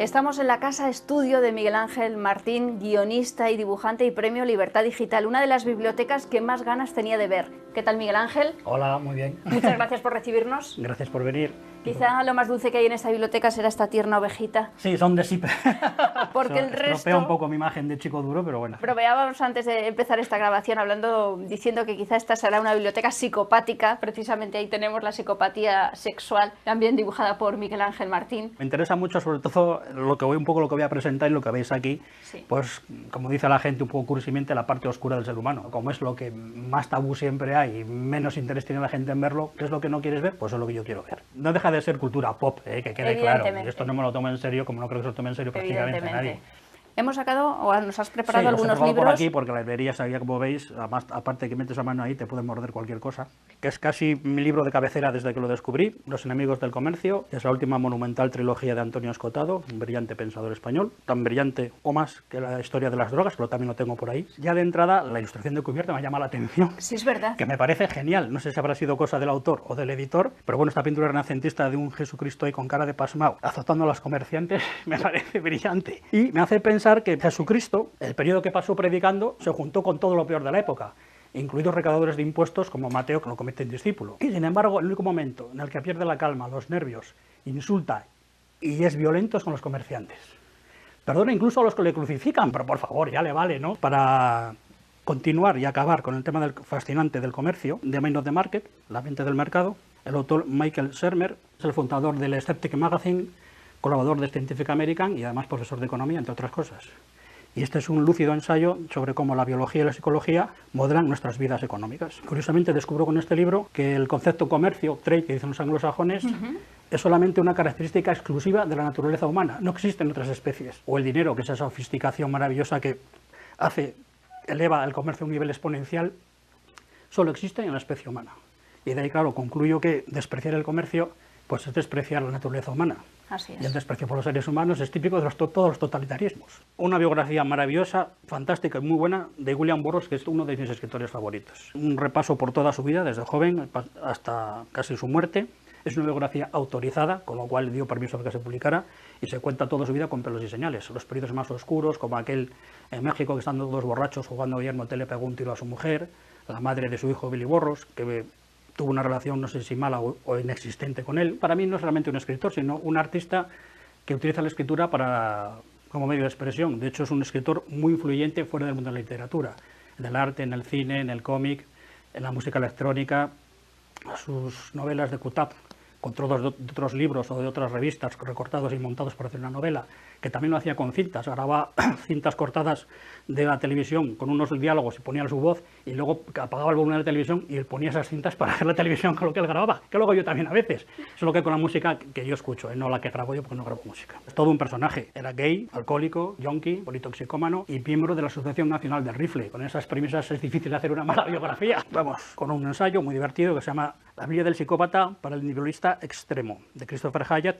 Estamos en la casa estudio de Miguel Ángel Martín, guionista y dibujante y premio Libertad Digital, una de las bibliotecas que más ganas tenía de ver. ¿Qué tal, Miguel Ángel? Hola, muy bien. Muchas gracias por recibirnos. Gracias por venir. Quizá lo más dulce que hay en esta biblioteca será esta tierna ovejita. Sí, son de Sipe. Porque el resto... Estropea un poco mi imagen de chico duro, pero bueno. Bromeábamos antes de empezar esta grabación diciendo que quizá esta será una biblioteca psicopática. Precisamente ahí tenemos la psicopatía sexual, también dibujada por Miguel Ángel Martín. Me interesa mucho, sobre todo, lo que voy a presentar y lo que veis aquí. Sí. Pues, como dice la gente un poco cursimente, la parte oscura del ser humano. Como es lo que más tabú siempre hay y menos interés tiene la gente en verlo, ¿qué es lo que no quieres ver? Pues es lo que yo quiero ver. No deja de ser cultura pop, que quede claro. Y esto no me lo tomo en serio, como no creo que se lo tome en serio prácticamente nadie. Hemos sacado, o nos has preparado algunos libros. libros. Por aquí, porque la librería sabía, como veis, además, aparte que metes la mano ahí, te puede morder cualquier cosa. Que es casi mi libro de cabecera desde que lo descubrí, Los enemigos del comercio. Es la última monumental trilogía de Antonio Escotado, un brillante pensador español, tan brillante o más que la historia de las drogas, pero también lo tengo por ahí. Ya de entrada, la ilustración de cubierta me llama la atención. Sí, es verdad. Que me parece genial. No sé si habrá sido cosa del autor o del editor, pero bueno, esta pintura renacentista de un Jesucristo ahí con cara de pasmao, azotando a los comerciantes, me parece brillante. Y me hace pensar que Jesucristo, el periodo que pasó predicando, se juntó con todo lo peor de la época, incluidos recaudadores de impuestos como Mateo, que lo comete en discípulo. Y sin embargo, el único momento en el que pierde la calma, los nervios, insulta y es violento es con los comerciantes. Perdona incluso a los que le crucifican, pero por favor, ya le vale, ¿no? Para continuar y acabar con el tema fascinante del comercio, The Mind of the Market, la mente del mercado, el autor Michael Shermer es el fundador del Skeptic Magazine, colaborador de Scientific American y además profesor de economía, entre otras cosas. Y este es un lúcido ensayo sobre cómo la biología y la psicología modelan nuestras vidas económicas. Curiosamente descubro con este libro que el concepto comercio, trade, que dicen los anglosajones, es solamente una característica exclusiva de la naturaleza humana. No existe en otras especies. O el dinero, que es esa sofisticación maravillosa que eleva el comercio a un nivel exponencial, solo existe en la especie humana. Y de ahí, claro, concluyo que despreciar el comercio pues es despreciar la naturaleza humana. Así es. Y el desprecio por los seres humanos es típico de todos los totalitarismos. Una biografía maravillosa, fantástica y muy buena de William Burroughs, que es uno de mis escritores favoritos. Un repaso por toda su vida, desde joven hasta casi su muerte. Es una biografía autorizada, con lo cual dio permiso para que se publicara, y se cuenta toda su vida con pelos y señales. Los periodos más oscuros, como aquel en México, que estando dos borrachos jugando a Guillermo Tell, le pegó un tiro a su mujer, la madre de su hijo Billy Burroughs, que tuvo una relación, no sé si mala o inexistente con él. Para mí no es realmente un escritor, sino un artista que utiliza la escritura como medio de expresión. De hecho, es un escritor muy influyente fuera del mundo de la literatura, en el arte, en el cine, en el cómic, en la música electrónica. Sus novelas de Kutap, con trozos de otros libros o de otras revistas recortados y montados para hacer una novela, que también lo hacía con cintas, grababa cintas cortadas de la televisión con unos diálogos y ponía su voz, y luego apagaba el volumen de la televisión y él ponía esas cintas para hacer la televisión con lo que él grababa, que luego yo también a veces. Eso es lo que con la música que yo escucho, no la que grabo yo, porque no grabo música. Es todo un personaje. Era gay, alcohólico, yonki, politoxicómano y miembro de la Asociación Nacional del Rifle. Con esas premisas es difícil hacer una mala biografía. Vamos, con un ensayo muy divertido que se llama La Biblia del psicópata para el individualista extremo, de Christopher Hayat,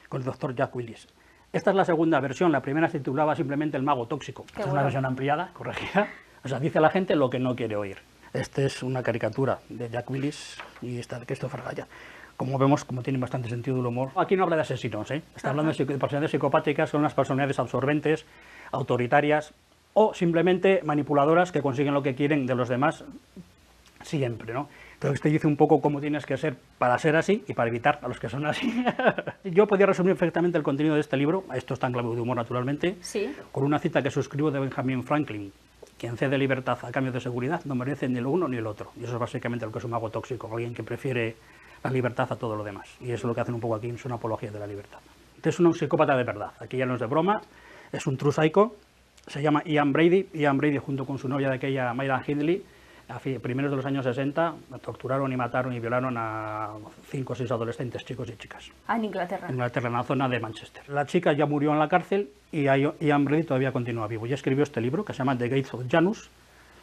con el doctor Jack Willis. Esta es la segunda versión, la primera se titulaba simplemente El mago tóxico. Esta es una versión ampliada, corregida, o sea, dice a la gente lo que no quiere oír. Esta es una caricatura de Jack Willis y esta de Christopher Hayat. Como vemos, como tiene bastante sentido del humor. Aquí no habla de asesinos, está hablando de personalidades psicopáticas, son unas personalidades absorbentes, autoritarias o simplemente manipuladoras que consiguen lo que quieren de los demás siempre, ¿no? Entonces te dice un poco cómo tienes que ser para ser así y para evitar a los que son así. Yo podía resumir perfectamente el contenido de este libro, esto está en clave de humor naturalmente, sí, con una cita que suscribo de Benjamin Franklin: quien cede libertad a cambio de seguridad no merece ni el uno ni el otro. Y eso es básicamente lo que es un mago tóxico, alguien que prefiere la libertad a todo lo demás. Y eso es lo que hacen un poco aquí, es una apología de la libertad. Este es un psicópata de verdad, aquí ya no es de broma, es un true psycho, se llama Ian Brady. Ian Brady, junto con su novia de aquella, Myra Hindley, a primeros de los años 60, torturaron y mataron y violaron a 5 o 6 adolescentes, chicos y chicas. En Inglaterra. En Inglaterra, en la zona de Manchester. La chica ya murió en la cárcel y Ian Brady todavía continúa vivo. Ya escribió este libro que se llama The Gates of Janus,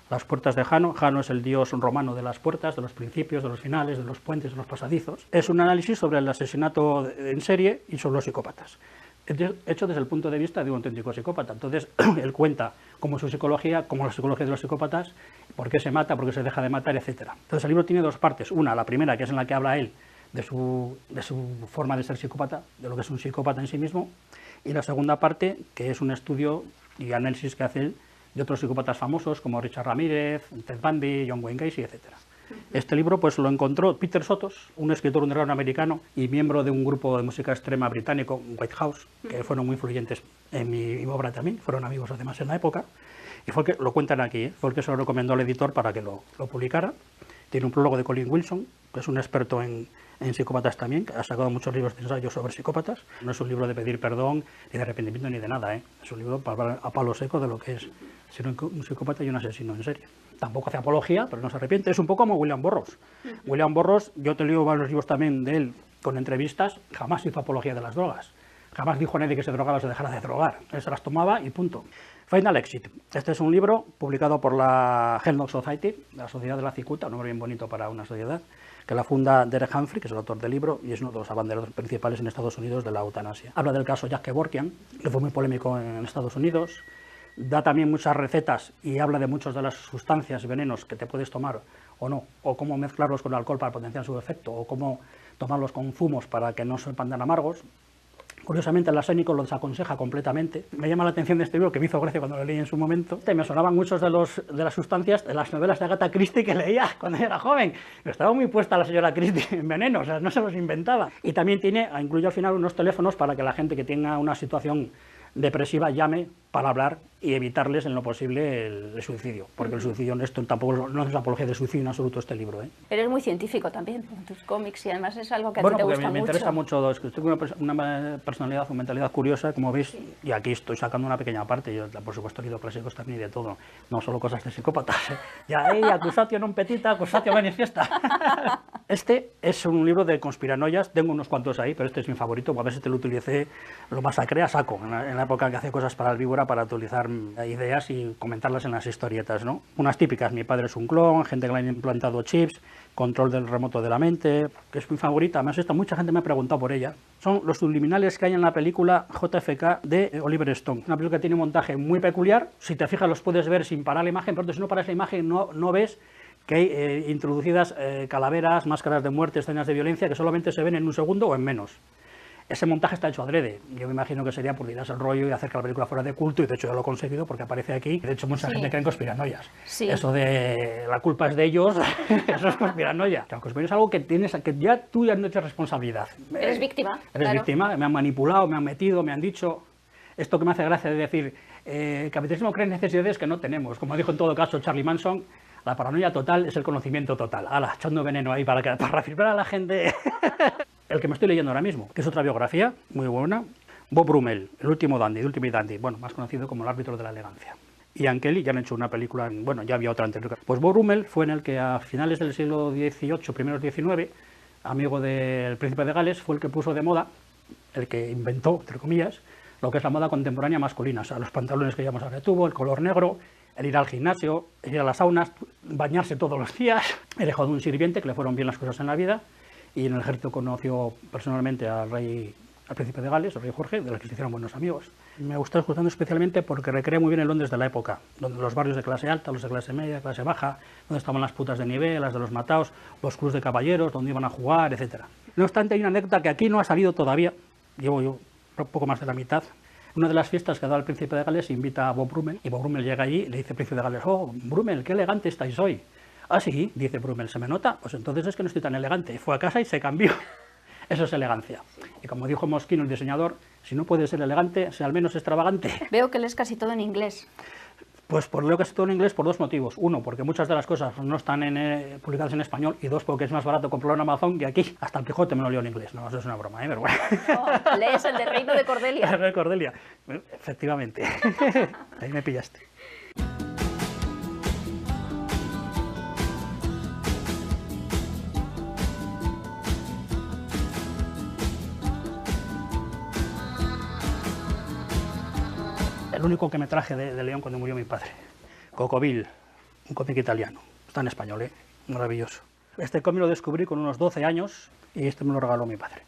las puertas de Jano. Jano es el dios romano de las puertas, de los principios, de los finales, de los puentes, de los pasadizos. Es un análisis sobre el asesinato en serie y sobre los psicópatas, hecho desde el punto de vista de un auténtico psicópata. Entonces, él cuenta cómo su psicología, cómo la psicología de los psicópatas, por qué se mata, por qué se deja de matar, etc. Entonces, el libro tiene dos partes. Una, la primera, que es en la que habla él de su forma de ser psicópata, de lo que es un psicópata en sí mismo, y la segunda parte, que es un estudio y análisis que hace él de otros psicópatas famosos como Richard Ramírez, Ted Bundy, John Wayne Gacy, etc. Este libro pues lo encontró Peter Sotos, un escritor underground americano y miembro de un grupo de música extrema británico, White House, que fueron muy influyentes en mi obra también, fueron amigos además en la época, y fue el que, lo cuentan aquí, fue el que se lo recomendó al editor para que lo publicara. Tiene un prólogo de Colin Wilson, que es un experto en psicópatas también, que ha sacado muchos libros de ensayos sobre psicópatas. No es un libro de pedir perdón, ni de arrepentimiento, ni de nada, es un libro para hablar a palo seco de lo que es ser un psicópata y un asesino en serie. Tampoco hace apología, pero no se arrepiente. Es un poco como William Burroughs. William Burroughs, yo te leo varios libros también de él con entrevistas, jamás hizo apología de las drogas. Jamás dijo a nadie que se drogaba o se dejara de drogar. Él se las tomaba y punto. Final Exit. Este es un libro publicado por la Hell Society, la Sociedad de la Cicuta, un nombre bien bonito para una sociedad, que la funda Derek Humphrey, que es el autor del libro, y es uno de los abanderadores principales en Estados Unidos de la eutanasia. Habla del caso Jack Kevorkian, que fue muy polémico en Estados Unidos. Da también muchas recetas y habla de muchas de las sustancias y venenos que te puedes tomar o no, o cómo mezclarlos con alcohol para potenciar su efecto, o cómo tomarlos con zumos para que no sepan tan amargos. Curiosamente, el arsénico lo desaconseja completamente. Me llama la atención de este libro, que me hizo gracia cuando lo leí en su momento. Me sonaban muchos de las sustancias de las novelas de Agatha Christie que leía cuando era joven. Estaba muy puesta la señora Christie en veneno, o sea, no se los inventaba. Y también incluye al final unos teléfonos para que la gente que tenga una situación depresiva llame para hablar y evitarles en lo posible el suicidio, porque el suicidio, esto tampoco no es apología de suicidio en absoluto este libro. Eres muy científico también en tus cómics y además es algo que a bueno, ti te gusta mucho. Me interesa mucho, es que tengo una personalidad o mentalidad curiosa, como veis, y aquí estoy sacando una pequeña parte. Yo, por supuesto, he leído clásicos también y de todo, no solo cosas de psicópatas. Ya, accusatio non petita, accusatio manifiesta. Este es un libro de conspiranoias, tengo unos cuantos ahí, pero este es mi favorito, a veces te lo utilicé, lo masacré a saco, en la época que hacía cosas para el Víbora, para utilizar ideas y comentarlas en las historietas, ¿no? Unas típicas, mi padre es un clon, gente que le han implantado chips, control del remoto de la mente, que es mi favorita, además esta mucha gente me ha preguntado por ella. Son los subliminales que hay en la película JFK de Oliver Stone, una película que tiene un montaje muy peculiar, si te fijas los puedes ver sin parar la imagen, pero si no paras la imagen no ves que hay introducidas calaveras, máscaras de muerte, escenas de violencia que solamente se ven en un segundo o en menos. Ese montaje está hecho adrede. Yo me imagino que sería por tirarse el rollo y hacer que la película fuera de culto, y de hecho ya lo he conseguido porque aparece aquí. De hecho, mucha gente cree en conspiranoias. Sí. Eso de la culpa es de ellos, eso es conspiranoia. La conspiranoia es algo que que ya tú ya no tienes responsabilidad. Eres víctima. Eres víctima, me han manipulado, me han metido, me han dicho. Esto que me hace gracia de decir, el capitalismo crea necesidades que no tenemos. Como dijo en todo caso Charlie Manson, la paranoia total es el conocimiento total. Hala, echando veneno ahí para reafirmar a la gente. El que me estoy leyendo ahora mismo, que es otra biografía muy buena, Bob Brummel, el último dandy, el Ultimate Dandy, bueno, más conocido como el árbitro de la elegancia. Y Ian Kelly ya han hecho una película, bueno, ya había otra anterior. Pues Bob Brummel fue en el que a finales del siglo XVIII, primeros XIX, amigo del príncipe de Gales, fue el que puso de moda, el que inventó, entre comillas, lo que es la moda contemporánea masculina, o sea, los pantalones que llevamos ahora de tubo, el color negro, el ir al gimnasio, el ir a las saunas, bañarse todos los días, el hijo de un sirviente, que le fueron bien las cosas en la vida, y en el ejército conoció personalmente al príncipe de Gales, el rey Jorge, de los que se hicieron buenos amigos. Me gustó escuchando especialmente porque recrea muy bien el Londres de la época, donde los barrios de clase alta, los de clase media, clase baja, donde estaban las putas de nivel, las de los mataos, los clubs de caballeros, donde iban a jugar, etc. No obstante, hay una anécdota que aquí no ha salido todavía, llevo yo un poco más de la mitad. Una de las fiestas que da el príncipe de Gales invita a Bob Brummel, y Bob Brummel llega allí y le dice al príncipe de Gales: «Oh, Brummel, qué elegante estáis hoy». «Ah, sí», dice Brummel, «¿se me nota? Pues entonces es que no estoy tan elegante». Fue a casa y se cambió. Eso es elegancia. Y como dijo Moschino, el diseñador, si no puede ser elegante, sea al menos extravagante. Veo que lees casi todo en inglés. Pues leo casi todo en inglés por dos motivos. Uno, porque muchas de las cosas no están publicadas en español, y dos, porque es más barato comprarlo en Amazon que aquí. Hasta el Quijote me lo leo en inglés. No, eso es una broma, pero bueno. Oh, lees el de Reino de Cordelia. El Reino de Cordelia, efectivamente. Ahí me pillaste. El único que me traje de León cuando murió mi padre. Cocoville, un cómic italiano. Está en español, maravilloso. Este cómic lo descubrí con unos 12 años y este me lo regaló mi padre.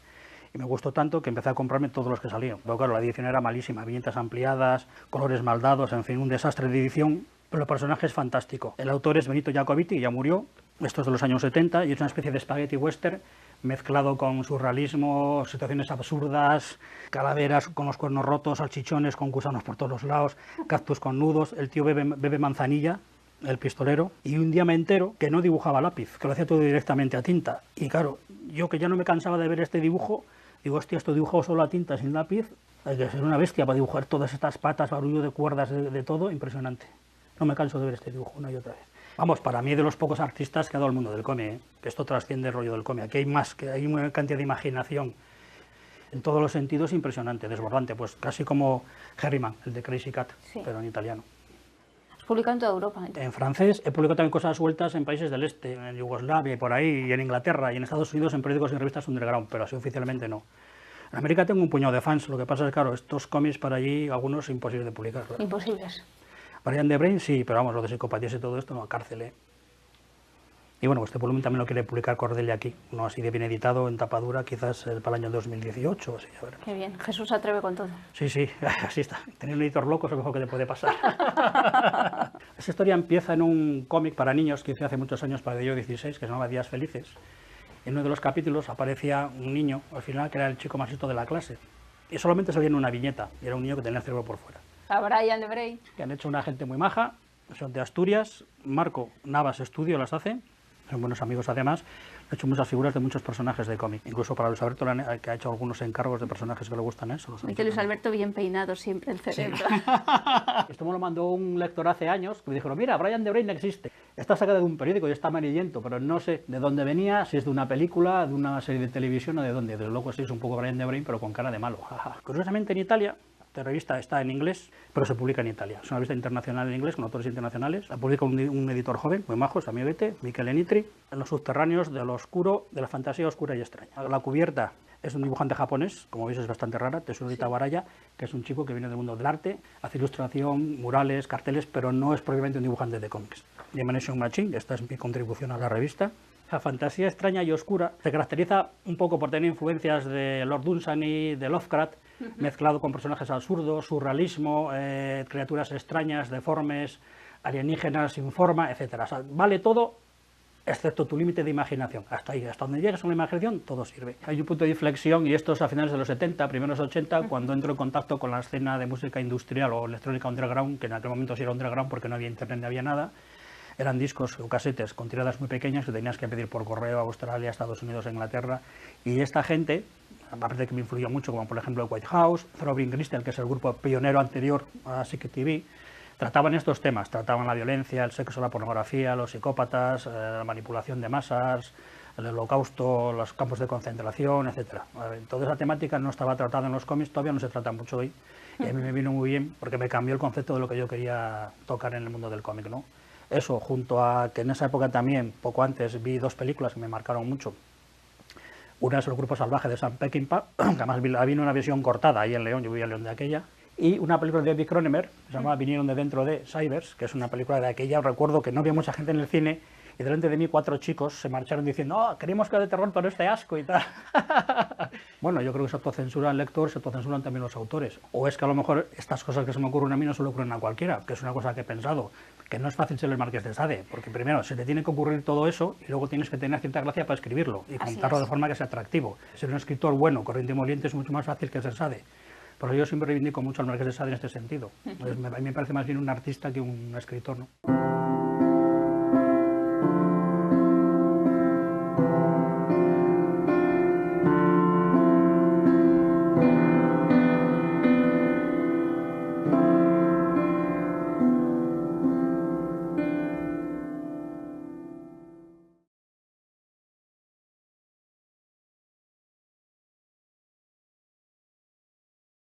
Y me gustó tanto que empecé a comprarme todos los que salían. Pero claro, la edición era malísima, viñetas ampliadas, colores mal dados, en fin, un desastre de edición. Pero el personaje es fantástico. El autor es Benito Giacobiti, ya murió, Esto es de los años 70 y es una especie de spaghetti western mezclado con surrealismo, situaciones absurdas, calaveras con los cuernos rotos, salchichones con gusanos por todos los lados, cactus con nudos, el tío bebe manzanilla, el pistolero, y un día me entero que no dibujaba a lápiz, que lo hacía todo directamente a tinta. Y claro, yo que ya no me cansaba de ver este dibujo, digo, hostia, esto dibujado solo a tinta, sin lápiz, hay que ser una bestia para dibujar todas estas patas, barullo de cuerdas, de todo, impresionante. No me canso de ver este dibujo una y otra vez. Vamos, para mí de los pocos artistas que ha dado el mundo del cómic, ¿eh? Que esto trasciende el rollo del cómic. Aquí hay más, que hay una cantidad de imaginación en todos los sentidos impresionante, desbordante, pues casi como Herriman, el de Crazy Cat, sí, pero en italiano. Has publicado en toda Europa. En francés, he publicado también cosas sueltas en países del este, en Yugoslavia y por ahí, y en Inglaterra y en Estados Unidos en periódicos y revistas underground, pero así oficialmente no. En América tengo un puñado de fans, lo que pasa es que, claro, estos cómics para allí, algunos imposibles de publicar. Claro. Imposibles. Brian de Brain sí, pero vamos, lo de psicopatías y todo esto, no, cárcel, ¿eh? Y bueno, este volumen también lo quiere publicar Cordelia aquí, uno así de bien editado, en tapadura, quizás para el año 2018 o así, a ver. Qué bien, Jesús se atreve con todo. Sí, sí, así está. Tener un editor loco es lo mejor que te puede pasar. Esa historia empieza en un cómic para niños que hice hace muchos años para el 16, que se llamaba Días Felices. En uno de los capítulos aparecía un niño, al final, que era el chico más listo de la clase. Y solamente salía en una viñeta, y era un niño que tenía el cerebro por fuera. A Brian de Brain. Que han hecho una gente muy maja, son de Asturias, Marco Navas Estudio las hace, son buenos amigos además, ha hecho muchas figuras de muchos personajes de cómic, incluso para Luis Alberto, que ha hecho algunos encargos de personajes que le gustan eso. Dice Luis Alberto bien peinado siempre el cerebro. Sí. Esto me lo mandó un lector hace años, que me dijeron, mira, Brian de Brain existe, está sacado de un periódico y está amarillento, pero no sé de dónde venía, si es de una película, de una serie de televisión o de dónde. Desde luego sí es un poco Brian de Brain, pero con cara de malo. Curiosamente en Italia, la revista está en inglés, pero se publica en Italia. Es una revista internacional en inglés, con autores internacionales. La publica un editor joven, muy majo, es amiguete, Michele Nitri, en los subterráneos de lo oscuro, de la fantasía oscura y extraña. La cubierta es un dibujante japonés, como veis es bastante rara, Tetsuya Baraya, que es un chico que viene del mundo del arte, hace ilustración, murales, carteles, pero no es propiamente un dibujante de cómics. Dimension Machine, esta es mi contribución a la revista. La fantasía extraña y oscura se caracteriza un poco por tener influencias de Lord Dunsany, de Lovecraft, mezclado con personajes absurdos, surrealismo, criaturas extrañas, deformes, alienígenas sin forma, etc. O sea, vale todo, excepto tu límite de imaginación. Hasta ahí, hasta donde llegas con la imaginación, todo sirve. Hay un punto de inflexión, y esto es a finales de los 70, primeros 80, cuando entro en contacto con la escena de música industrial o electrónica underground, que en aquel momento sí era underground porque no había internet ni había nada. Eran discos o casetes con tiradas muy pequeñas que tenías que pedir por correo a Australia, Estados Unidos, a Inglaterra. Y esta gente, aparte de que me influyó mucho, como por ejemplo White House, Throbbing Gristle, que es el grupo pionero anterior a Psychic TV, trataban estos temas, trataban la violencia, el sexo, la pornografía, los psicópatas, la manipulación de masas, el holocausto, los campos de concentración, etc. Toda esa temática no estaba tratada en los cómics, todavía no se trata mucho hoy, y a mí me vino muy bien porque me cambió el concepto de lo que yo quería tocar en el mundo del cómic, ¿no? Eso, junto a que en esa época también, poco antes, vi dos películas que me marcaron mucho. Una es El Grupo Salvaje de Sam Peckinpah, que además vi una versión cortada ahí en León, yo vivía en León de aquella, y una película de David Cronenberg, que se llama Vinieron de dentro de Cybers, que es una película de aquella, recuerdo que no había mucha gente en el cine, y delante de mí 4 chicos se marcharon diciendo, oh, queríamos que de terror, pero este asco y tal. Bueno, yo creo que se autocensuran el lector, se autocensuran también los autores. O es que a lo mejor estas cosas que se me ocurren a mí no se le ocurren a cualquiera, que es una cosa que he pensado, que no es fácil ser el Marqués de Sade, porque primero se te tiene que ocurrir todo eso y luego tienes que tener cierta gracia para escribirlo y contarlo de forma que sea atractivo. Ser un escritor bueno, corriente y moliente es mucho más fácil que ser Sade. Pero yo siempre reivindico mucho al Marqués de Sade en este sentido. Entonces, a mí me parece más bien un artista que un escritor, ¿no?